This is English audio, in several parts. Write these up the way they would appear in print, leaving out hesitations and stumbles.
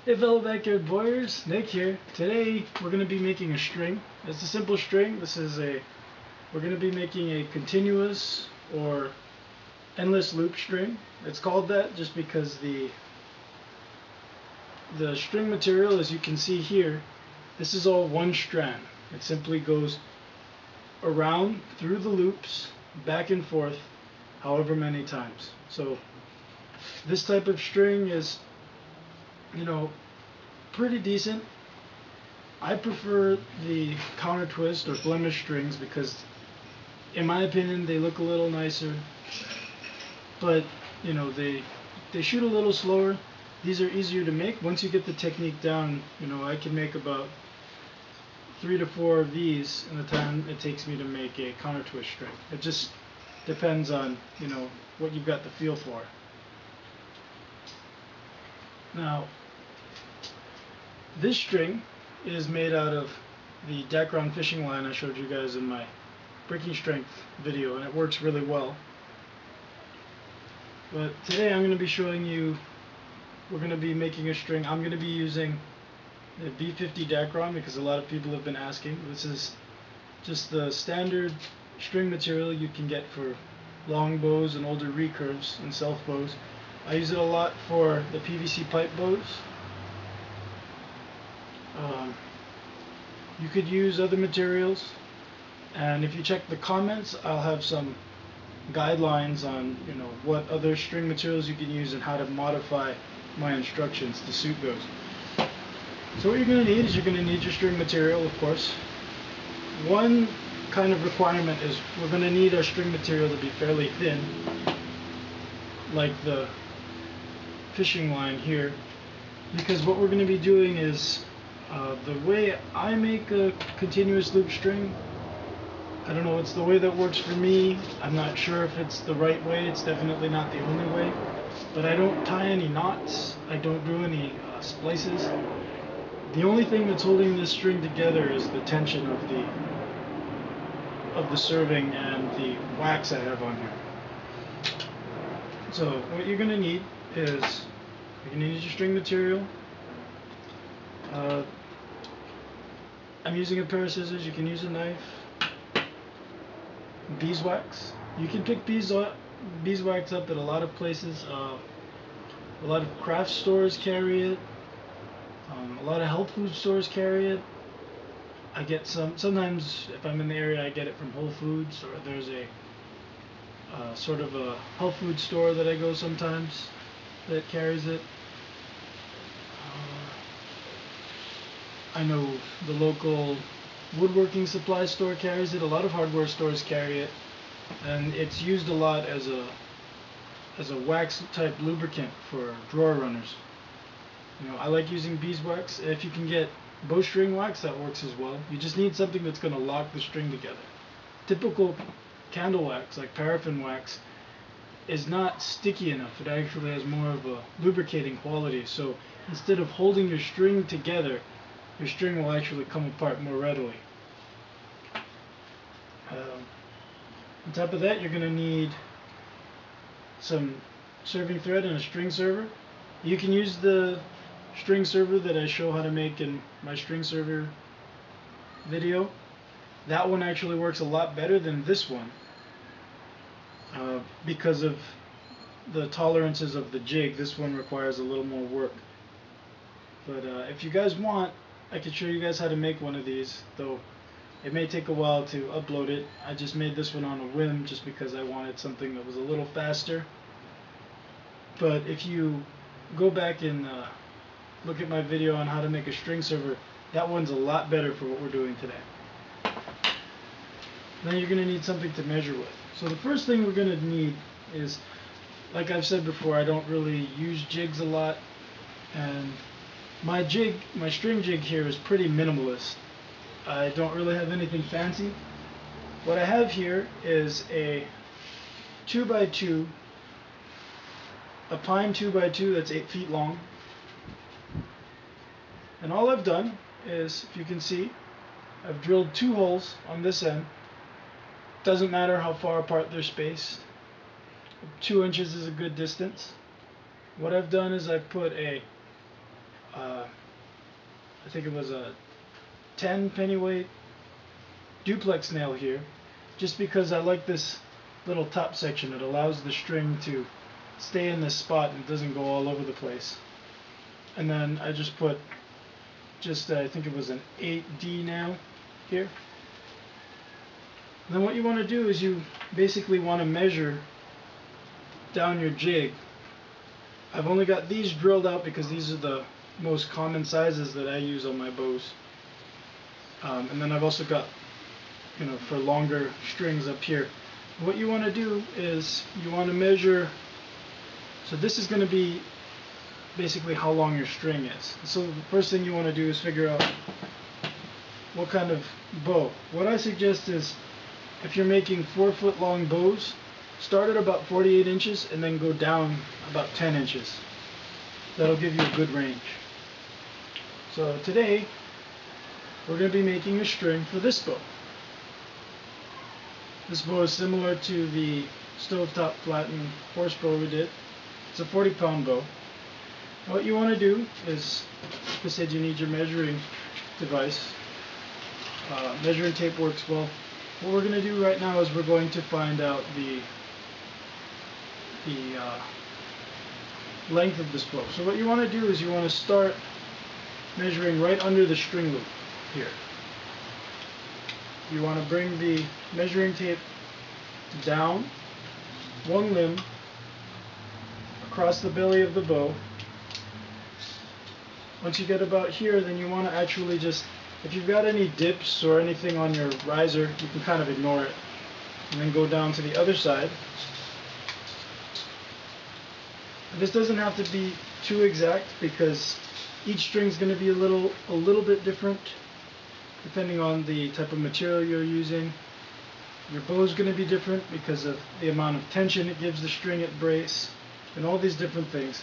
Hey fellow backyard warriors, Nick here. Today we're going to be making a string. It's a simple string. We're going to be making a continuous or endless loop string. It's called that just because the string material, as you can see here, this is all one strand. It simply goes around through the loops, back and forth, however many times. So this type of string is, pretty decent. I prefer the counter twist or blemish strings because, in my opinion, they look a little nicer. But they shoot a little slower. These are easier to make. Once you get the technique down, I can make about 3 to 4 of these in the time it takes me to make a counter twist string. It just depends on what you've got the feel for. Now, this string is made out of the Dacron Fishing Line I showed you guys in my breaking strength video, and it works really well. But today I'm going to be showing you, we're going to be making a string. I'm going to be using the B50 Dacron because a lot of people have been asking. This is just the standard string material you can get for long bows and older recurves and self bows. I use it a lot for the PVC pipe bows. You could use other materials, and if you check the comments, I'll have some guidelines on what other string materials you can use and how to modify my instructions to suit those. So what you're going to need is you're going to need your string material, of course. One kind of requirement is we're going to need our string material to be fairly thin, like the fishing line here, because what we're going to be doing is the way I make a continuous loop string, I don't know, it's the way that works for me. I'm not sure if it's the right way. It's definitely not the only way. But I don't tie any knots. I don't do any splices. The only thing that's holding this string together is the tension of the serving and the wax I have on here. So what you're going to need is you're going to need your string material. I'm using a pair of scissors. You can use a knife. Beeswax. You can pick beeswax up at a lot of places. A lot of craft stores carry it. A lot of health food stores carry it. I get sometimes if I'm in the area I get it from Whole Foods, or there's a sort of a health food store that I go sometimes that carries it. I know the local woodworking supply store carries it. A lot of hardware stores carry it, and it's used a lot as a wax type lubricant for drawer runners. I like using beeswax. If you can get bowstring wax, that works as well. You just need something that's going to lock the string together. Typical candle wax, like paraffin wax, is not sticky enough. It actually has more of a lubricating quality. So instead of holding your string together, your string will actually come apart more readily. On top of that, you're going to need some serving thread and a string server. You can use the string server that I show how to make in my string server video. That one actually works a lot better than this one because of the tolerances of the jig. This one requires a little more work. But if you guys want, I can show you guys how to make one of these, though it may take a while to upload it. I just made this one on a whim just because I wanted something that was a little faster. But if you go back and look at my video on how to make a string server, that one's a lot better for what we're doing today. Then you're going to need something to measure with. So the first thing we're going to need is, like I've said before, I don't really use jigs a lot, and my string jig here is pretty minimalist. I don't really have anything fancy. What I have here is a 2x2, a pine 2x2 that's 8 feet long. And all I've done is, if you can see, I've drilled 2 holes on this end. Doesn't matter how far apart they're spaced. 2 inches is a good distance. What I've done is I've put a I think it was a 10 pennyweight duplex nail here, just because I like this little top section. It allows the string to stay in this spot and it doesn't go all over the place. And then I just put I think it was an 8D nail here. And then what you want to do is you basically want to measure down your jig. I've only got these drilled out because these are the most common sizes that I use on my bows. And then I've also got, for longer strings up here. What you want to do is you want to measure. So this is going to be basically how long your string is. So the first thing you want to do is figure out what kind of bow. What I suggest is, if you're making 4-foot long bows, start at about 48 inches and then go down about 10 inches. That'll give you a good range. So today we're going to be making a string for this bow. This bow is similar to the stovetop flattened horse bow we did. It's a 40-pound bow. What you want to do is, like I said, you need your measuring device. Measuring tape works well. What we're going to do right now is we're going to find out the length of this bow. So what you want to do is you want to start measuring right under the string loop here. You want to bring the measuring tape down one limb across the belly of the bow. Once you get about here, then you want to actually just, if you've got any dips or anything on your riser, you can kind of ignore it. And then go down to the other side. This doesn't have to be too exact because each string is going to be a little bit different depending on the type of material you're using. Your bow is going to be different because of the amount of tension it gives the string at brace and all these different things.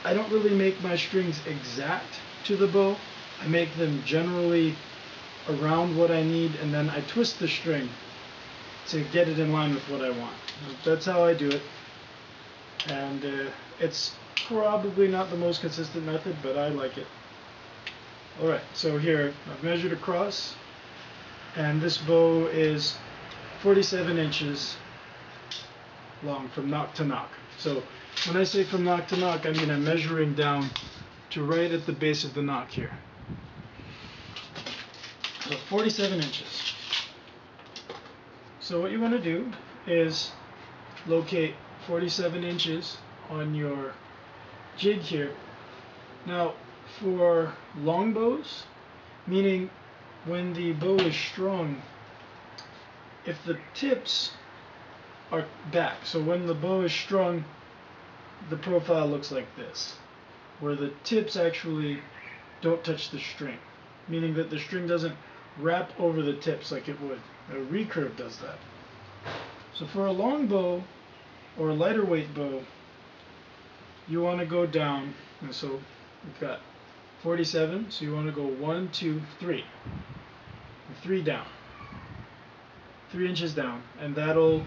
I don't really make my strings exact to the bow. I make them generally around what I need, and then I twist the string to get it in line with what I want. That's how I do it. And it's probably not the most consistent method, but I like it. Alright, so here I've measured across, and this bow is 47 inches long from nock to nock. So when I say from nock to nock, I mean I'm measuring down to right at the base of the nock here. So 47 inches. So what you want to do is locate 47 inches on your jig here. Now for long bows, meaning when the bow is strung, if the tips are back, so when the bow is strung, the profile looks like this, where the tips actually don't touch the string, meaning that the string doesn't wrap over the tips like it would. A recurve does that. So for a long bow or a lighter weight bow, you want to go down, and so we've got 47, so you want to go 1, 2, 3. 3 down. 3 inches down, and that'll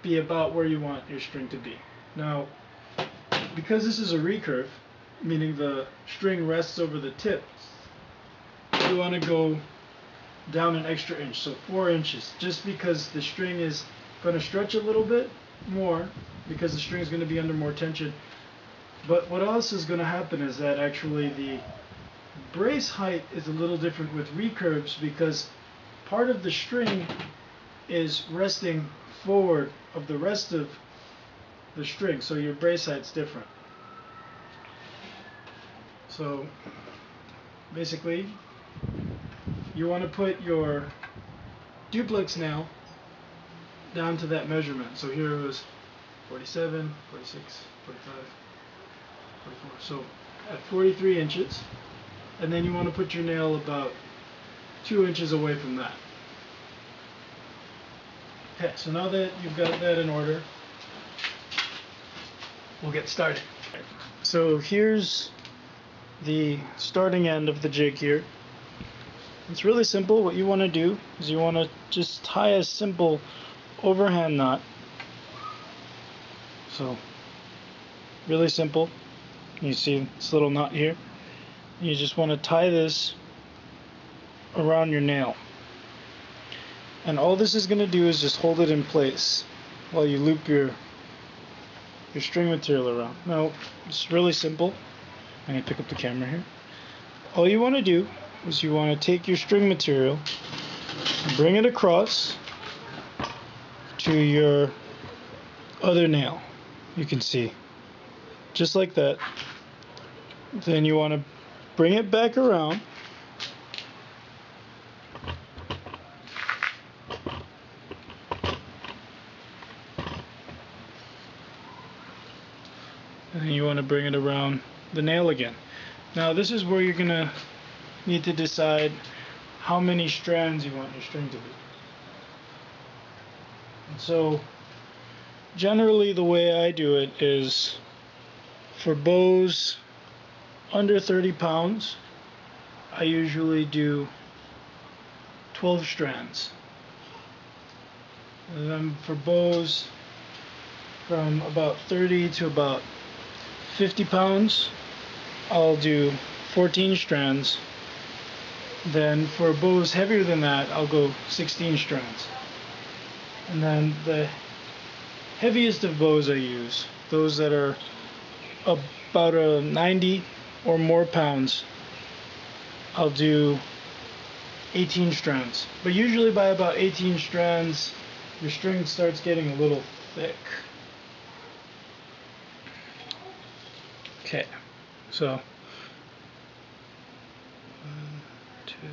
be about where you want your string to be. Now, because this is a recurve, meaning the string rests over the tip, you want to go down an extra inch, so 4 inches, just because the string is going to stretch a little bit more, because the string is going to be under more tension. But what else is going to happen is that actually the brace height is a little different with recurves, because part of the string is resting forward of the rest of the string, so your brace height's different. So basically you want to put your duplex nail down to that measurement. So here it was 47, 46, 45, 44. So at 43 inches, and then you want to put your nail about 2 inches away from that. Okay, so now that you've got that in order, we'll get started. So here's the starting end of the jig here. It's really simple. What you want to do is you want to just tie a simple overhand knot. So really simple. You see this little knot here? You just want to tie this around your nail. And all this is going to do is just hold it in place while you loop your string material around. Now, it's really simple. I'm going to pick up the camera here. All you want to do is you want to take your string material, bring it across to your other nail. You can see, just like that. Then you want to bring it back around, and then you want to bring it around the nail again. Now this is where you're going to need to decide how many strands you want your string to be. And so generally the way I do it is, for bows under 30 pounds, I usually do 12 strands. And then for bows from about 30 to about 50 pounds, I'll do 14 strands. Then for bows heavier than that, I'll go 16 strands. And then the heaviest of bows I use, those that are about 90 or more pounds, I'll do 18 strands. But usually by about 18 strands, your string starts getting a little thick. Okay, so 1, 2, 3,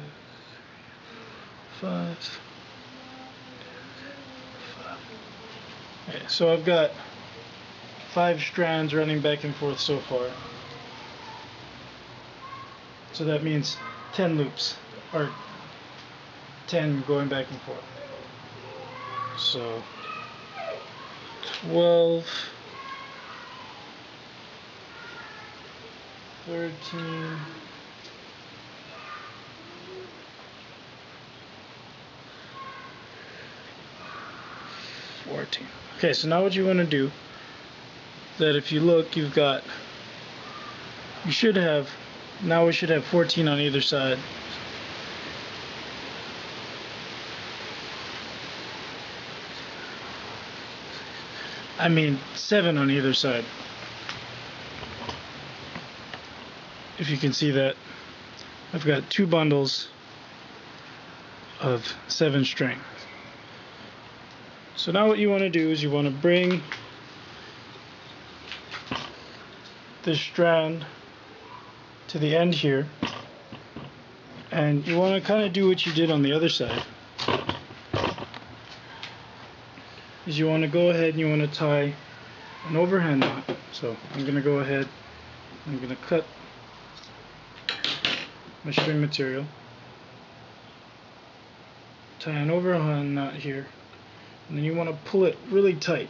4, 5. Okay, so I've got 5 strands running back and forth so far. So that means 10 loops, or 10 going back and forth. So 12, 13, 14. Okay, so now what you want to do, that if you look, you should have, now we should have 14 on either side. I mean 7 on either side. If you can see that, I've got 2 bundles of 7 string. So now what you want to do is you want to bring this strand to the end here, and you want to kind of do what you did on the other side. Is you want to go ahead and you want to tie an overhand knot. So I'm going to go ahead, I'm going to cut my string material, tie an overhand knot here, and then you want to pull it really tight.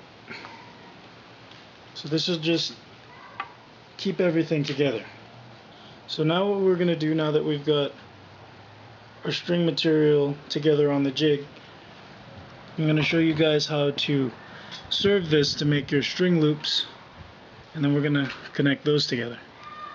So this will just keep everything together. So now what we're going to do, now that we've got our string material together on the jig, I'm going to show you guys how to serve this to make your string loops, and then we're going to connect those together.